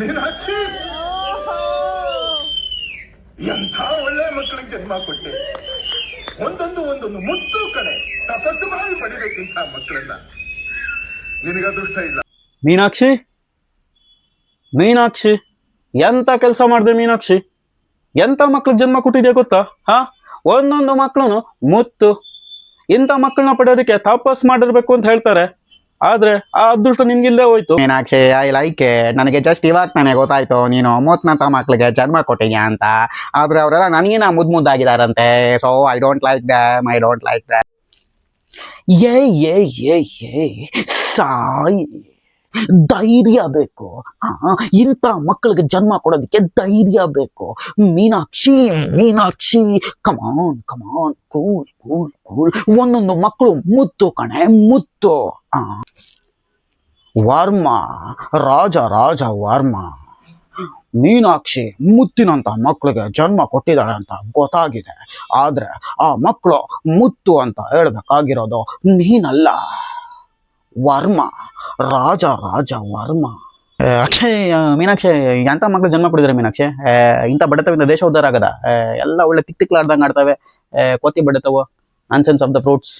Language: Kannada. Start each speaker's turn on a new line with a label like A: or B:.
A: ಮೀನಾಕ್ಷಿ, ಎಂಥ ಒಳ್ಳೆ ಮಕ್ಕಳಿಗೆ ಜನ್ಮ ಕೊಟ್ಟೆ. ಒಂದೊಂದು ಮುತ್ತು ಕಡೆ ತಪಸ್ಸು ಮಾಡಿ ಪಡಿಬೇಕಿಂತ ಮಕ್ಕಳನ್ನ. ನಿನಗೆ ಅದೃಷ್ಟ ಇಲ್ಲ.
B: ಮೀನಾಕ್ಷಿ, ಮೀನಾಕ್ಷಿ, ಎಂತ ಕೆಲಸ ಮಾಡಿದೆ ಮೀನಾಕ್ಷಿ? ಎಂತ ಮಕ್ಳಿಗೆ ಜನ್ಮ ಕೊಟ್ಟಿದ್ಯಾ ಗೊತ್ತಾ? ಒಂದೊಂದು ಮಕ್ಕಳು ಮುತ್ತು. ಇಂಥ ಮಕ್ಕಳನ್ನ ಪಡೆಯೋದಕ್ಕೆ ತಪಸ್ ಮಾಡಿರ್ಬೇಕು ಅಂತ ಹೇಳ್ತಾರೆ. ಆದ್ರೆ ಆ ಅದೃಷ್ಟ ನಿನ್ಗಿಲ್ಲೇ ಹೋಯ್ತು.
C: ಮೀನಾಕ್ಷಿ, ಐ ಲೈಕ್ ನನಗೆ ಜಸ್ಟ್ ಇವಾಗ ನನಗೆ ಗೊತ್ತಾಯ್ತು ನೀನು ಮೂತ್ನಂತ ಮಕ್ಳಿಗೆ ಜನ್ಮ ಕೊಟ್ಟಿದ್ಯಾ ಅಂತ. ಆದ್ರೆ ಅವರೆಲ್ಲ ನನಗಿನ ಮುದ್ದಾಗಿದಾರಂತೆ. So I don't like them, I don't like them.
B: ಏ ಸಾಯಿ, ಧೈರ್ಯ ಬೇಕು. ಇಂಥ ಮಕ್ಕಳಿಗೆ ಜನ್ಮ ಕೊಡೋದಕ್ಕೆ ಧೈರ್ಯ ಬೇಕು. ಮೀನಾಕ್ಷಿ, ಮೀನಾಕ್ಷಿ, ಕಮಾನ್ ಕಮಾನ್, ಕೂಲ್ ಕೂಲ್ ಕೂಲ್. ಒಂದೊಂದು ಮಕ್ಕಳು ಮುತ್ತು ಕಣೆ, ಮುತ್ತು. ವರ್ಮ, ರಾಜ ರಾಜ ವರ್ಮ. ಮೀನಾಕ್ಷಿ ಮುತ್ತಿನಂತ ಮಕ್ಕಳಿಗೆ ಜನ್ಮ ಕೊಟ್ಟಿದ್ದಾಳೆ ಅಂತ ಗೊತ್ತಾಗಿದೆ. ಆದ್ರೆ ಆ ಮಕ್ಕಳು ಮುತ್ತು ಅಂತ ಹೇಳ್ಬೇಕಾಗಿರೋದು ನೀನಲ್ಲ, ವರ್ಮ, ರಾಜ ರಾಜ ವರ್ಮ.
C: ಅಕ್ಷಯ್, ಮೀನಾಕ್ಷಿ, ಎಂಥ ಮಕ್ಳು ಜನ್ಮ ಕೊಟ್ಟಿದ್ದಾರೆ ಮೀನಾಕ್ಷಿ? ಇಂಥ ಬಡತವಿಂದ ದೇಶ ಉದ್ಧಾರ ಆಗದ? ಎಲ್ಲ ಒಳ್ಳೆ ತಿಕ್ಲಾರ್ದಂಗೆ ಆಡ್ತವೆ, ಕೋತಿ ಬಡತವು. Nonsense of the fruits.